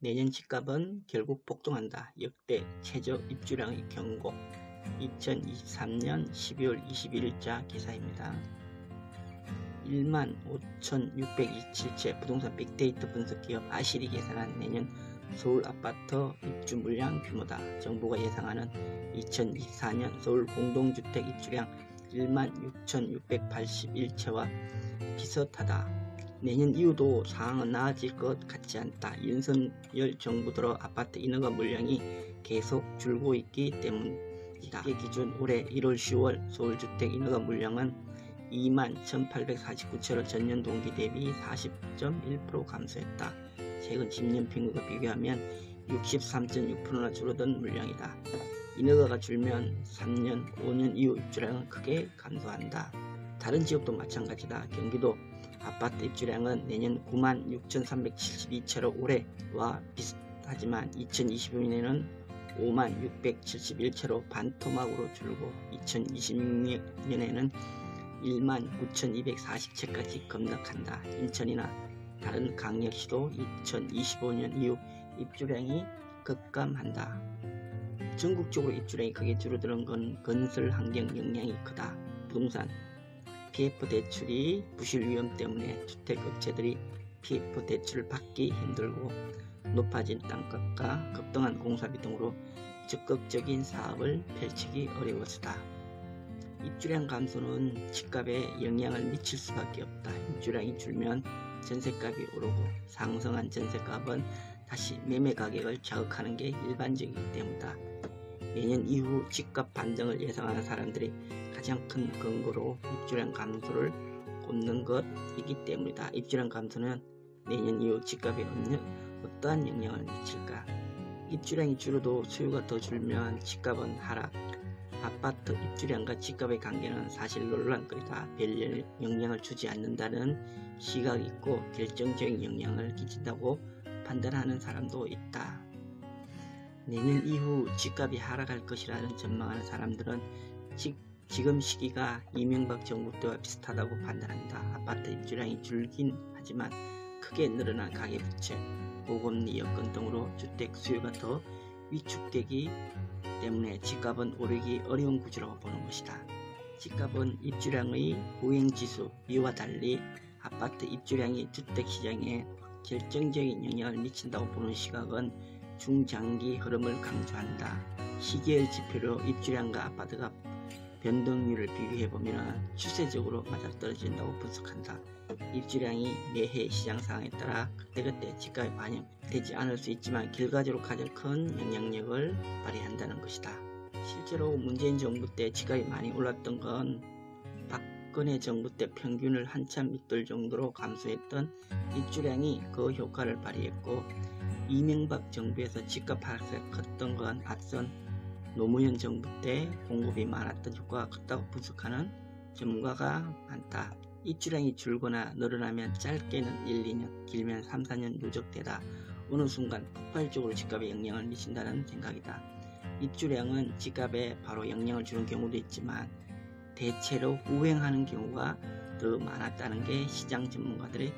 내년 집값은 결국 폭등한다. 역대 최저 입주량의 경고. 2023년 12월 21일자 기사입니다. 15,627채 부동산 빅데이터 분석기업 아실이 계산한 내년 서울 아파트 입주 물량 규모다. 정부가 예상하는 2024년 서울 공동주택 입주량 16,681채와 비슷하다. 내년 이후도 상황은 나아질 것 같지 않다. 윤석열 정부 들어 아파트 인허가 물량이 계속 줄고 있기 때문이다. 기준 올해 1월 10월 서울주택 인허가 물량은 21,849채로 전년 동기 대비 40.1% 감소했다. 최근 10년 평균과 비교하면 63.6%나 줄어든 물량이다. 인허가가 줄면 3년, 5년 이후 입주량은 크게 감소한다. 다른 지역도 마찬가지다. 경기도 아파트 입주량은 내년 96,372채로 올해와 비슷하지만 2025년에는 56,671채로 반토막으로 줄고 2026년에는 19,240채까지 급락한다. 인천이나 다른 강역시도 2025년 이후 입주량이 급감한다. 전국적으로 입주량이 크게 줄어드는 건 건설 환경 영향이 크다. 부동산 PF 대출이 부실 위험 때문에 주택업체들이 PF 대출을 받기 힘들고 높아진 땅값과 급등한 공사비 등으로 적극적인 사업을 펼치기 어려워서다. 입주량 감소는 집값에 영향을 미칠 수밖에 없다. 입주량이 줄면 전세값이 오르고 상승한 전세값은 다시 매매 가격을 자극하는 게 일반적이기 때문이다. 내년 이후 집값 반등을 예상하는 사람들이 가장 큰 근거로 입주량 감소를 꼽는 것이기 때문이다. 입주량 감소는 내년 이후 집값에 어떠한 영향을 미칠까? 입주량이 줄어도 수요가 더 줄면 집값은 하락. 아파트 입주량과 집값의 관계는 사실 논란거리다. 별 영향을 주지 않는다는 시각이 있고 결정적인 영향을 끼친다고 판단하는 사람도 있다. 내년 이후 집값이 하락할 것이라는 전망하는 사람들은 지금 시기가 이명박 정부 때와 비슷하다고 판단한다. 아파트 입주량이 줄긴 하지만 크게 늘어난 가계부채, 고금리 여건 등으로 주택 수요가 더 위축되기 때문에 집값은 오르기 어려운 구조라고 보는 것이다. 집값은 입주량의 보행지수 이와 달리 아파트 입주량이 주택시장에 결정적인 영향을 미친다고 보는 시각은 중장기 흐름을 강조한다. 시계의 지표로 입주량과 아파트가 변동률을 비교해보면 추세적으로 맞아떨어진다고 분석한다. 입주량이 매해 시장 상황에 따라 그때그때 집값에 반영되지 않을 수 있지만 결과적으로 가장 큰 영향력을 발휘한다는 것이다. 실제로 문재인 정부 때 집값이 많이 올랐던 건 박근혜 정부 때 평균을 한참 밑돌 정도로 감소했던 입주량이 그 효과를 발휘했고, 이명박 정부에서 집값 하락세가 컸던 건 앞선 노무현 정부 때 공급이 많았던 효과가 컸다고 분석하는 전문가가 많다. 입주량이 줄거나 늘어나면 짧게는 1, 2년, 길면 3, 4년 누적되다 어느 순간 폭발적으로 집값에 영향을 미친다는 생각이다. 입주량은 집값에 바로 영향을 주는 경우도 있지만 대체로 우행하는 경우가 더 많았다는 게 시장 전문가들의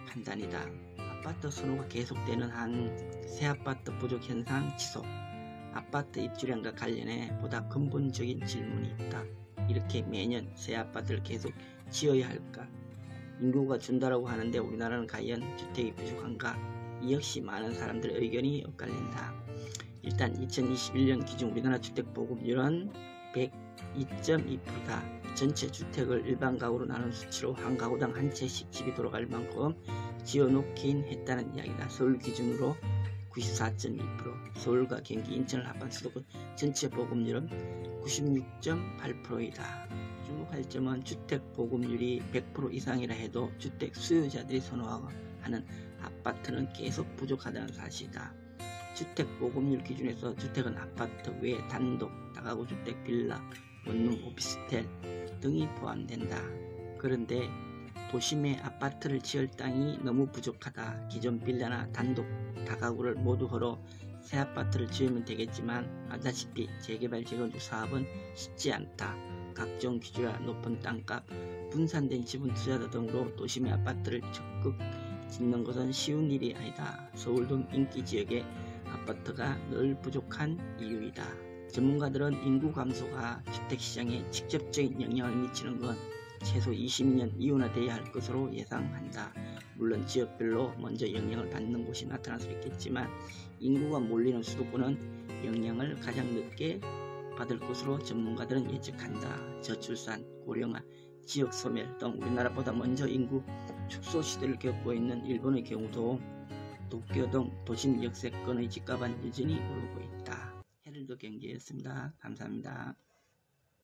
판단이다. 아파트 선호가 계속되는 한 새아파트 부족 현상 지속. 아파트 입주량과 관련해 보다 근본적인 질문이 있다. 이렇게 매년 새 아파트를 계속 지어야 할까? 인구가 준다라고 하는데 우리나라는 과연 주택이 부족한가? 이 역시 많은 사람들의 의견이 엇갈린다. 일단 2021년 기준 우리나라 주택 보급률은 102.2%다. 전체 주택을 일반 가구로 나눈 수치로 한 가구당 한 채씩 집이 돌아갈 만큼 지어놓긴 했다는 이야기다. 서울 기준으로 94.2%, 서울과 경기, 인천을 합한 수도권 전체 보급률은 96.8%이다. 주목할 점은 주택 보급률이 100% 이상이라 해도 주택 수요자들이 선호하는 아파트는 계속 부족하다는 사실이다. 주택 보급률 기준에서 주택은 아파트 외에 단독, 다가구 주택, 빌라, 원룸, 오피스텔 등이 포함된다. 그런데 도심에 아파트를 지을 땅이 너무 부족하다. 기존 빌라나 단독, 다가구를 모두 헐어 새 아파트를 지으면 되겠지만 알다시피 재개발 재건축 사업은 쉽지 않다. 각종 규제와 높은 땅값, 분산된 지분 투자자 등으로 도심의 아파트를 적극 짓는 것은 쉬운 일이 아니다. 서울 등 인기 지역의 아파트가 늘 부족한 이유이다. 전문가들은 인구 감소가 주택시장에 직접적인 영향을 미치는 건 최소 20년 이후나 돼야 할 것으로 예상한다. 물론 지역별로 먼저 영향을 받는 곳이 나타날 수 있겠지만 인구가 몰리는 수도권은 영향을 가장 늦게 받을 것으로 전문가들은 예측한다. 저출산, 고령화, 지역 소멸 등 우리나라보다 먼저 인구 축소 시대를 겪고 있는 일본의 경우도 도쿄 등 도심 역세권의 집값은 여전히 오르고 있다. 헤럴드 경제였습니다. 감사합니다.